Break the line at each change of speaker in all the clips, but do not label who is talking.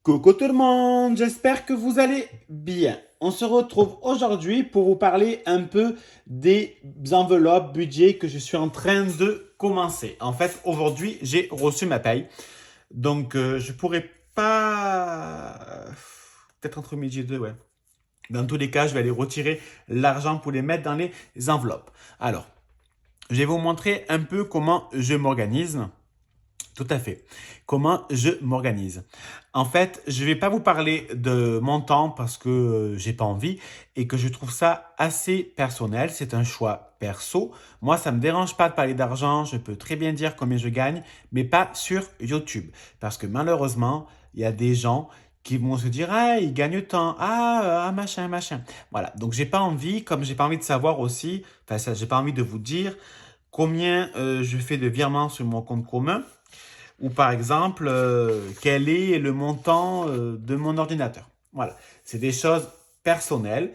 Coucou tout le monde, j'espère que vous allez bien. On se retrouve aujourd'hui pour vous parler un peu des enveloppes budget que je suis en train de commencer. En fait, aujourd'hui, j'ai reçu ma paye. Donc, je pourrais pas... Peut-être entre midi et deux, ouais. Dans tous les cas, je vais aller retirer l'argent pour les mettre dans les enveloppes. Alors, je vais vous montrer un peu comment je m'organise. Tout à fait. Comment je m'organise? En fait, je ne vais pas vous parler de mon temps parce que j'ai pas envie et que je trouve ça assez personnel. C'est un choix perso. Moi, ça me dérange pas de parler d'argent. Je peux très bien dire combien je gagne, mais pas sur YouTube. Parce que malheureusement, il y a des gens qui vont se dire ah il gagne tant machin machin. Voilà. Donc j'ai pas envie, comme j'ai pas envie de savoir aussi. Enfin ça, j'ai pas envie de vous dire combien je fais de virements sur mon compte commun ou par exemple, quel est le montant de mon ordinateur. Voilà, c'est des choses personnelles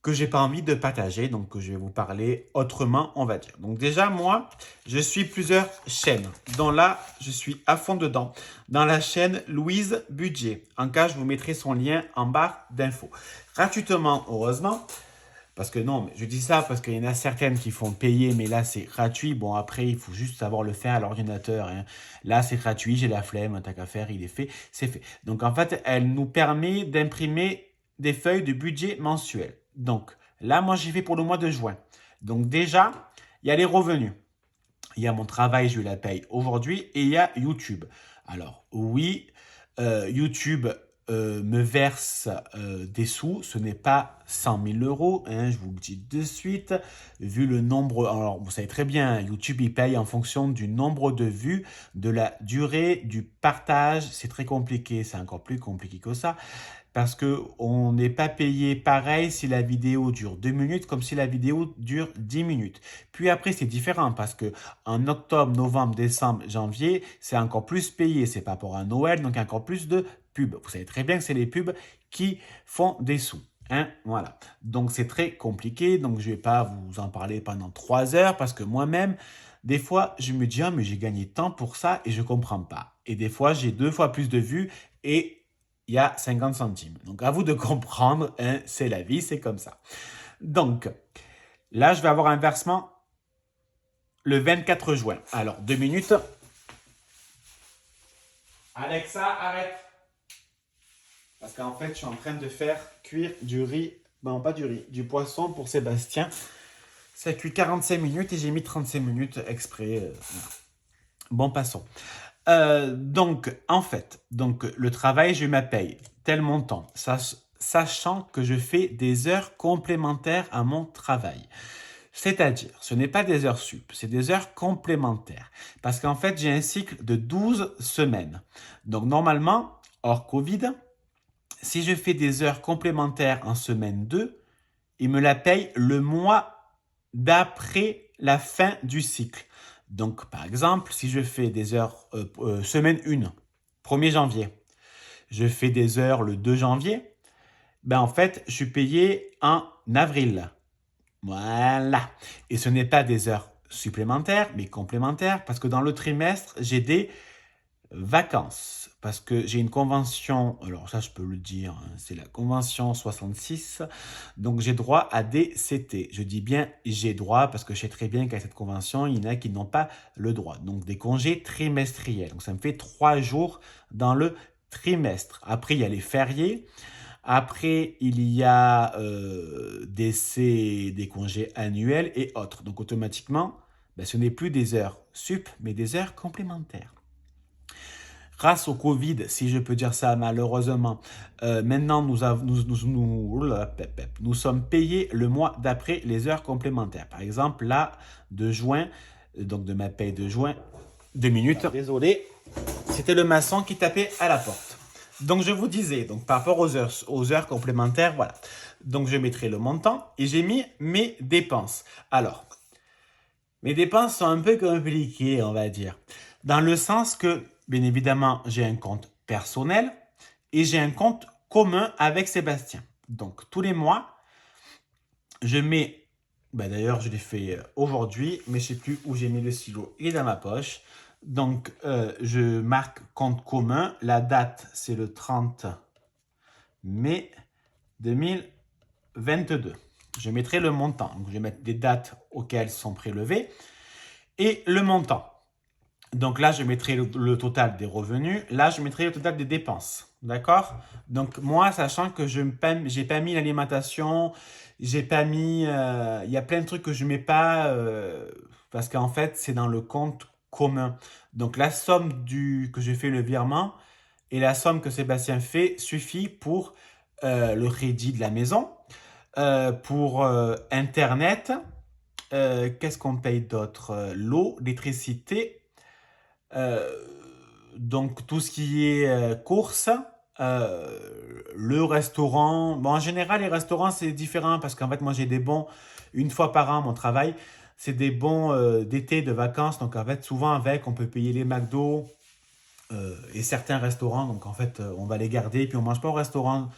que j'ai pas envie de partager, donc que je vais vous parler autrement, on va dire. Donc déjà, moi, je suis plusieurs chaînes, dont là, je suis à fond dedans, dans la chaîne Louise Budget. En cas, je vous mettrai son lien en barre d'infos. Gratuitement, heureusement, parce que non, je dis ça parce qu'il y en a certaines qui font payer, mais là c'est gratuit. Bon, après, il faut juste savoir le faire à l'ordinateur, hein. Là, c'est gratuit, j'ai la flemme, t'as qu'à faire, il est fait, c'est fait. Donc en fait, elle nous permet d'imprimer des feuilles de budget mensuel. Donc là, moi, j'ai fait pour le mois de juin. Donc déjà, il y a les revenus. Il y a mon travail, je la paye aujourd'hui, et il y a YouTube. Alors oui, YouTube me verse des sous, ce n'est pas 100 000 €, hein, je vous le dis de suite, vu le nombre, alors vous savez très bien, YouTube il paye en fonction du nombre de vues, de la durée, du partage, c'est très compliqué, c'est encore plus compliqué que ça, parce qu'on n'est pas payé pareil si la vidéo dure 2 minutes comme si la vidéo dure 10 minutes. Puis après, c'est différent parce que en octobre, novembre, décembre, janvier, c'est encore plus payé. C'est pas pour un Noël, donc encore plus de pubs. Vous savez très bien que c'est les pubs qui font des sous. Hein, voilà. Donc c'est très compliqué. Donc je vais pas vous en parler pendant 3 heures parce que moi-même, des fois, je me dis, ah, mais j'ai gagné tant pour ça et je comprends pas. Et des fois, j'ai 2 fois plus de vues et il y a 50 centimes. Donc, à vous de comprendre, hein, c'est la vie, c'est comme ça. Donc, là, je vais avoir un versement le 24 juin. Alors, 2 minutes. Alexa, arrête. Parce qu'en fait, je suis en train de faire cuire du riz. Non, pas du riz, du poisson pour Sébastien. Ça cuit 45 minutes et j'ai mis 35 minutes exprès. Voilà. Bon, passons. Donc, en fait, le travail, je me paye tel montant, sachant que je fais des heures complémentaires à mon travail. C'est-à-dire, ce n'est pas des heures sup, c'est des heures complémentaires. Parce qu'en fait, j'ai un cycle de 12 semaines. Donc, normalement, hors Covid, si je fais des heures complémentaires en semaine 2, il me la paye le mois d'après la fin du cycle. Donc, par exemple, si je fais des heures semaine 1, 1er janvier, je fais des heures le 2 janvier, ben en fait, je suis payé en avril. Voilà. Et ce n'est pas des heures supplémentaires, mais complémentaires, parce que dans le trimestre, j'ai des vacances. Parce que j'ai une convention, alors ça je peux le dire, hein, c'est la convention 66, donc j'ai droit à des CT. Je dis bien j'ai droit parce que je sais très bien qu'à cette convention, il y en a qui n'ont pas le droit. Donc des congés trimestriels. Donc ça me fait 3 jours dans le trimestre. Après, il y a les fériés. Après, il y a des congés annuels et autres. Donc automatiquement, ben, ce n'est plus des heures sup, mais des heures complémentaires. Grâce au Covid, si je peux dire ça malheureusement, maintenant nous sommes payés le mois d'après les heures complémentaires. Par exemple, là, de juin, donc de ma paye de juin, 2 minutes. Ah, désolé, c'était le maçon qui tapait à la porte. Donc je vous disais, donc par rapport aux heures complémentaires, voilà. Donc je mettrai le montant et j'ai mis mes dépenses. Alors, mes dépenses sont un peu compliquées, on va dire. Dans le sens que, bien évidemment, j'ai un compte personnel et j'ai un compte commun avec Sébastien. Donc, tous les mois, je mets, ben d'ailleurs, je l'ai fait aujourd'hui, mais je ne sais plus où j'ai mis le stylo. Il est dans ma poche. Donc, je marque compte commun. La date, c'est le 30 mai 2022. Je mettrai le montant. Donc, je vais mettre les dates auxquelles sont prélevés et le montant. Donc là, je mettrai le total des revenus. Là, je mettrai le total des dépenses. D'accord? Donc moi, sachant que je n'ai pas mis l'alimentation, j'ai pas mis... Il y a plein de trucs que je ne mets pas parce qu'en fait, c'est dans le compte commun. Donc la somme que je fais le virement et la somme que Sébastien fait suffit pour le crédit de la maison, pour Internet. Qu'est-ce qu'on paye d'autre? L'eau, l'électricité. Euh, donc tout ce qui est courses, euh, le restaurant. Bon, en général, les restaurants, c'est différent parce qu'en fait, moi, j'ai des bons une fois par an, mon travail. C'est des bons d'été, de vacances. Donc, en fait, souvent avec, on peut payer les McDo et certains restaurants. Donc, en fait, on va les garder. Puis, on mange pas au restaurant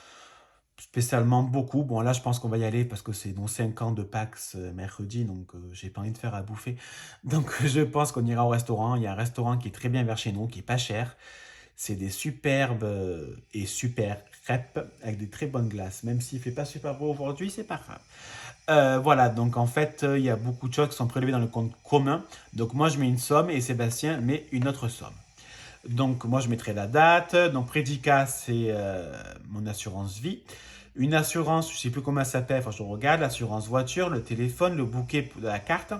spécialement beaucoup. Bon, là, je pense qu'on va y aller parce que c'est nos 5 ans de PAX mercredi, donc j'ai pas envie de faire à bouffer. Donc, je pense qu'on ira au restaurant. Il y a un restaurant qui est très bien vers chez nous, qui est pas cher. C'est des superbes et super crêpes avec des très bonnes glaces. Même s'il fait pas super beau aujourd'hui, c'est pas grave. Voilà, donc en fait, il y a beaucoup de choses qui sont prélevées dans le compte commun. Donc, moi, je mets une somme et Sébastien met une autre somme. Donc, moi, je mettrai la date. Donc, prédicat, c'est mon assurance vie. Une assurance, je ne sais plus comment ça s'appelle, enfin, je regarde, l'assurance voiture, le téléphone, le bouquet de la carte,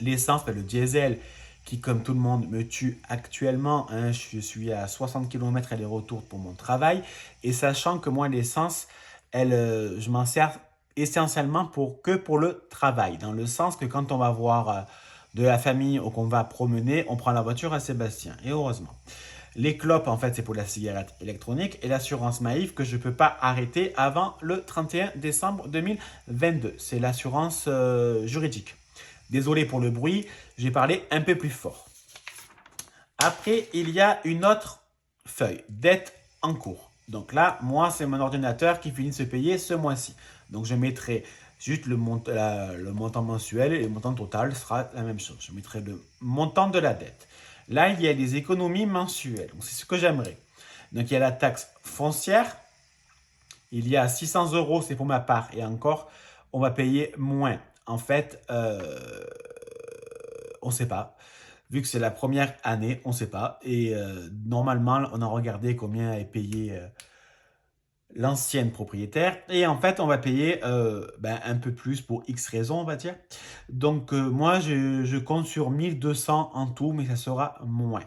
l'essence, le diesel, qui, comme tout le monde, me tue actuellement. Hein, je suis à 60 km aller-retour pour mon travail. Et sachant que moi, l'essence, je m'en sers essentiellement pour le travail. Dans le sens que quand on va voir de la famille ou qu'on va promener, on prend la voiture à Sébastien. Et heureusement. Les clopes, en fait, c'est pour la cigarette électronique et l'assurance Maïf que je ne peux pas arrêter avant le 31 décembre 2022. C'est l'assurance juridique. Désolé pour le bruit, j'ai parlé un peu plus fort. Après, il y a une autre feuille, dette en cours. Donc là, moi, c'est mon ordinateur qui finit de se payer ce mois-ci. Donc je mettrai juste le montant mensuel et le montant total sera la même chose. Je mettrai le montant de la dette. Là, il y a les économies mensuelles. Donc c'est ce que j'aimerais. Donc il y a la taxe foncière. Il y a 600 euros, c'est pour ma part. Et encore, on va payer moins. En fait, on ne sait pas. Vu que c'est la première année, on ne sait pas. Et normalement, on a regardé combien est payé l'ancienne propriétaire. Et en fait, on va payer un peu plus pour X raisons, on va dire. Donc, moi, je compte sur 1200 en tout, mais ça sera moins.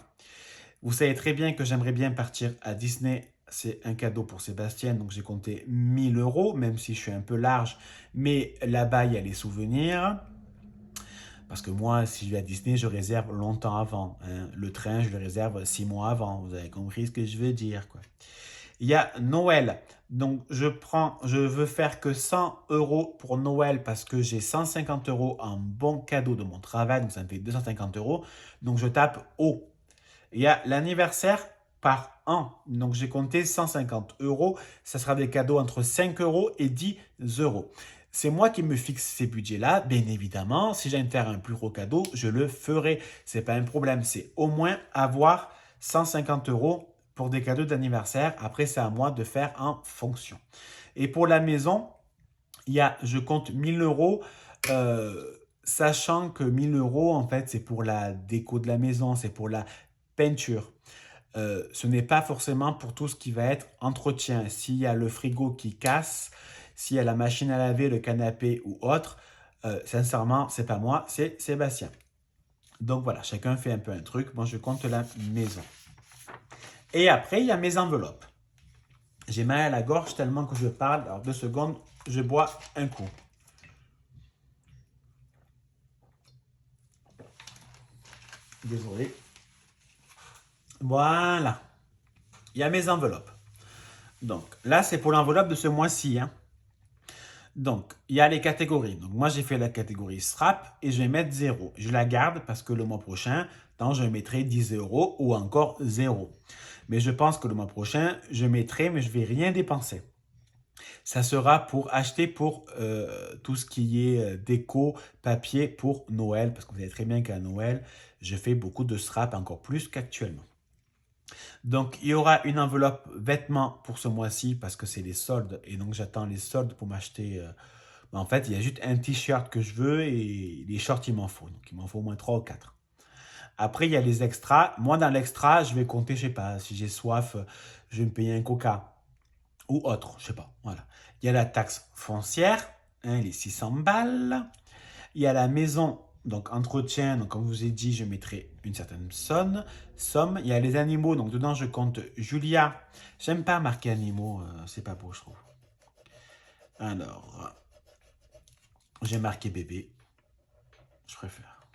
Vous savez très bien que j'aimerais bien partir à Disney. C'est un cadeau pour Sébastien, donc j'ai compté 1000 euros, même si je suis un peu large. Mais là-bas, il y a les souvenirs. Parce que moi, si je vais à Disney, je réserve longtemps avant. Hein. Le train, je le réserve 6 mois avant. Vous avez compris ce que je veux dire, quoi. Il y a Noël. Donc, je veux faire que 100 euros pour Noël parce que j'ai 150 euros en bon cadeau de mon travail. Donc, ça me fait 250 euros. Donc, je tape haut. Il y a l'anniversaire par an. Donc, j'ai compté 150 euros. Ça sera des cadeaux entre 5 euros et 10 euros. C'est moi qui me fixe ces budgets-là. Bien évidemment, si j'ai envie de faire un plus gros cadeau, je le ferai. C'est pas un problème. C'est au moins avoir 150 euros pour des cadeaux d'anniversaire. Après, c'est à moi de faire en fonction. Et pour la maison, je compte 1000 euros. Sachant que 1000 euros, en fait, c'est pour la déco de la maison, c'est pour la peinture. Ce n'est pas forcément pour tout ce qui va être entretien. S'il y a le frigo qui casse, s'il y a la machine à laver, le canapé ou autre, sincèrement, c'est pas moi, c'est Sébastien. Donc voilà, chacun fait un peu un truc. Moi, je compte la maison. Et après, il y a mes enveloppes. J'ai mal à la gorge tellement que je parle. Alors, 2 secondes, je bois un coup. Désolé. Voilà. Il y a mes enveloppes. Donc, là, c'est pour l'enveloppe de ce mois-ci. Hein. Donc, il y a les catégories. Donc, moi, j'ai fait la catégorie SRAP et je vais mettre 0. Je la garde parce que le mois prochain, je mettrai 10 euros ou encore 0. Mais je pense que le mois prochain, je mettrai, mais je ne vais rien dépenser. Ça sera pour acheter pour tout ce qui est déco, papier pour Noël. Parce que vous savez très bien qu'à Noël, je fais beaucoup de scrap, encore plus qu'actuellement. Donc, il y aura une enveloppe vêtements pour ce mois-ci parce que c'est les soldes. Et donc, j'attends les soldes pour m'acheter. En fait, il y a juste un t-shirt que je veux et les shorts, il m'en faut. Donc, il m'en faut au moins 3 ou 4. Après, il y a les extras. Moi, dans l'extra, je vais compter, je sais pas, si j'ai soif, je vais me payer un coca ou autre, je sais pas. Voilà. Il y a la taxe foncière, hein, les 600 balles. Il y a la maison, donc entretien, donc comme je vous ai dit, je mettrai une certaine somme. Il y a les animaux, donc dedans je compte Julia. J'aime pas marquer animaux, c'est pas beau je trouve. Alors, j'ai marqué bébé, je préfère.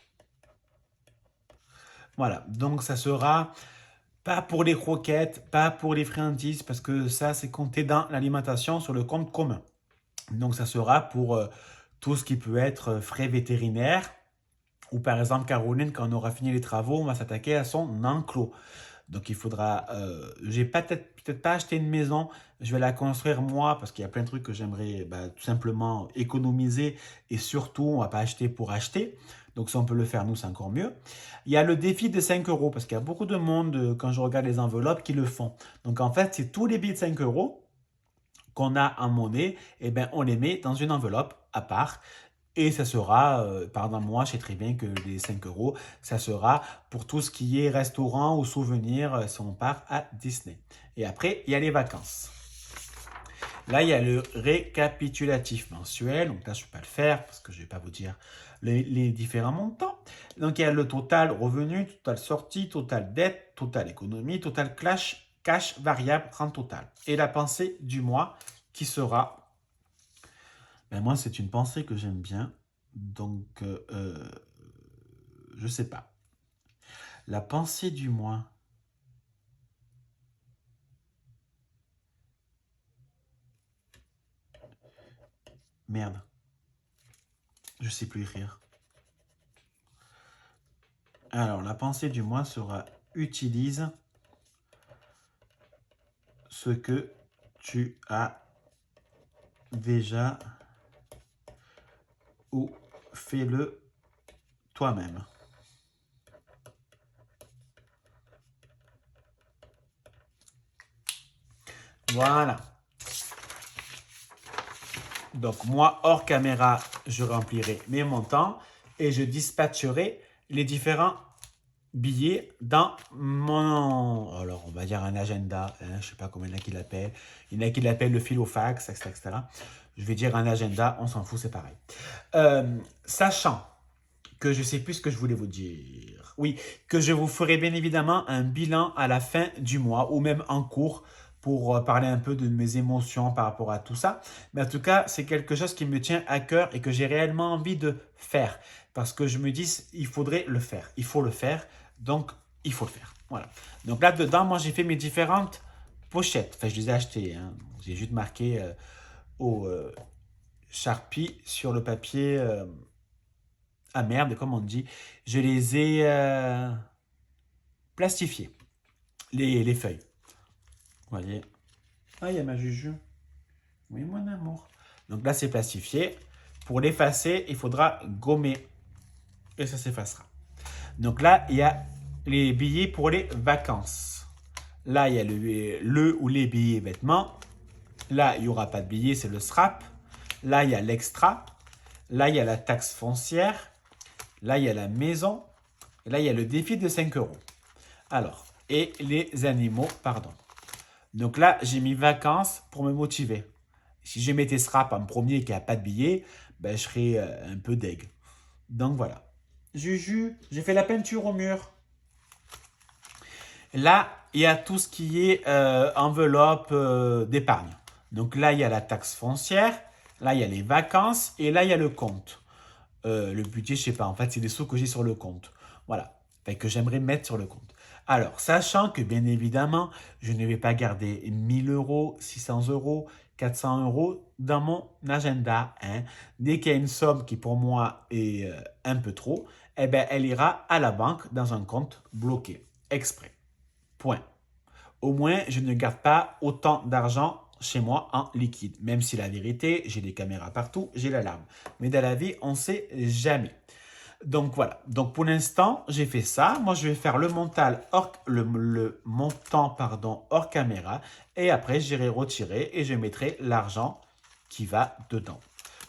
Voilà, donc ça sera pas pour les croquettes, pas pour les friandises, parce que ça c'est compté dans l'alimentation sur le compte commun. Donc ça sera pour tout ce qui peut être frais vétérinaires. Ou par exemple, Caroline, quand on aura fini les travaux, on va s'attaquer à son enclos. Donc il faudra, j'ai peut-être pas acheté une maison, je vais la construire moi parce qu'il y a plein de trucs que j'aimerais tout simplement économiser et surtout on va pas acheter pour acheter. Donc si on peut le faire nous, c'est encore mieux. Il y a le défi de 5 euros parce qu'il y a beaucoup de monde, quand je regarde les enveloppes, qui le font. Donc en fait, c'est tous les billets de 5 euros qu'on a en monnaie, et ben on les met dans une enveloppe à part. Et ça sera, pardon, moi, je sais très bien que les 5 euros, ça sera pour tout ce qui est restaurant ou souvenir si on part à Disney. Et après, il y a les vacances. Là, il y a le récapitulatif mensuel. Donc là, je ne vais pas le faire parce que je ne vais pas vous dire les différents montants. Donc, il y a le total revenu, total sortie, total dette, total économie, total cash variable, rente totale. Et la pensée du mois qui sera... Ben moi, c'est une pensée que j'aime bien. Donc, je sais pas. La pensée du mois. Merde. Je sais plus écrire. Alors, la pensée du mois sera utilise ce que tu as déjà ou fais-le toi-même. Voilà. Donc, moi, hors caméra, je remplirai mes montants et je dispatcherai les différents billets dans mon, alors on va dire un agenda, hein, je ne sais pas comment il y en a qui l'appellent. Il y en a qui l'appellent le filofax, etc. Je vais dire un agenda, on s'en fout, c'est pareil. Sachant que je sais plus ce que je voulais vous dire. Oui, que je vous ferai bien évidemment un bilan à la fin du mois ou même en cours pour parler un peu de mes émotions par rapport à tout ça. Mais en tout cas, c'est quelque chose qui me tient à cœur et que j'ai réellement envie de faire. Parce que je me dis, il faudrait le faire. Il faut le faire. Donc, il faut le faire. Voilà. Donc là-dedans, moi, j'ai fait mes différentes pochettes. Enfin, je les ai achetées. Hein. J'ai juste marqué au Sharpie sur le papier... ah merde, comme on dit, je les ai plastifiées, les feuilles. Vous voyez. Ah, il y a ma juju. Oui, mon amour. Donc là, c'est plastifié. Pour l'effacer, il faudra gommer. Et ça s'effacera. Donc là, il y a les billets pour les vacances. Là, il y a le ou les billets vêtements. Là, il n'y aura pas de billets, c'est le SRAP. Là, il y a l'extra. Là, il y a la taxe foncière. Là, il y a la maison. Et là, il y a le défi de 5 euros. Alors, et les animaux, pardon. Donc là, j'ai mis vacances pour me motiver. Si je mettais SRAP en premier et qu'il n'y a pas de billet, ben, je serais un peu deg. Donc voilà. Juju, j'ai fait la peinture au mur. Là, il y a tout ce qui est enveloppe d'épargne. Donc là, il y a la taxe foncière. Là, il y a les vacances. Et là, il y a le compte. Le budget, je sais pas. En fait, c'est des sous que j'ai sur le compte. Voilà. Fait que j'aimerais mettre sur le compte. Alors, sachant que bien évidemment, je ne vais pas garder 1000 euros, 600 euros, 400 euros dans mon agenda. Hein. Dès qu'il y a une somme qui pour moi est un peu trop, eh ben, elle ira à la banque dans un compte bloqué, exprès. Point. Au moins, je ne garde pas autant d'argent chez moi en liquide. Même si la vérité, j'ai des caméras partout, j'ai l'alarme. Mais dans la vie, on ne sait jamais. Donc voilà. Donc pour l'instant, j'ai fait ça. Moi, je vais faire le montant pardon, hors caméra. Et après, j'irai retirer et je mettrai l'argent qui va dedans.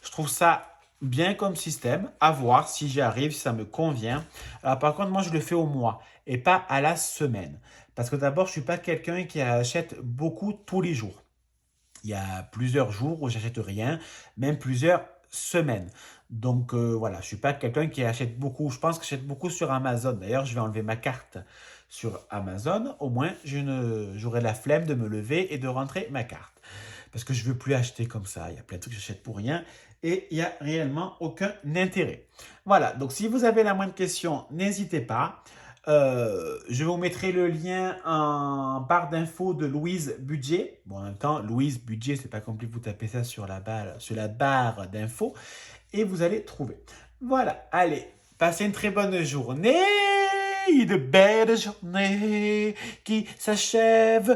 Je trouve ça bien comme système. À voir si j'y arrive, si ça me convient. Alors, par contre, moi, je le fais au mois et pas à la semaine. Parce que d'abord, je ne suis pas quelqu'un qui achète beaucoup tous les jours. Il y a plusieurs jours où j'achète rien, même plusieurs semaines. Donc voilà, je ne suis pas quelqu'un qui achète beaucoup. Je pense que j'achète beaucoup sur Amazon. D'ailleurs, je vais enlever ma carte sur Amazon. Au moins, j'aurai la flemme de me lever et de rentrer ma carte. Parce que je ne veux plus acheter comme ça. Il y a plein de trucs que j'achète pour rien et il n'y a réellement aucun intérêt. Voilà, donc si vous avez la moindre question, n'hésitez pas. Je vous mettrai le lien en barre d'infos de Louise Budget. Bon, en même temps, Louise Budget, c'est pas compliqué, vous tapez ça sur sur la barre d'infos et vous allez trouver. Voilà, allez, passez une très bonne journée, une belle journée qui s'achève,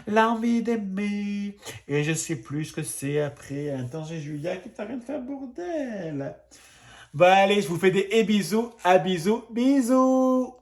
l'envie d'aimer. Et je sais plus ce que c'est après. Attends, j'ai Julia qui est en train de faire bordel. Bon, allez, je vous fais des bisous, bisous, bisous.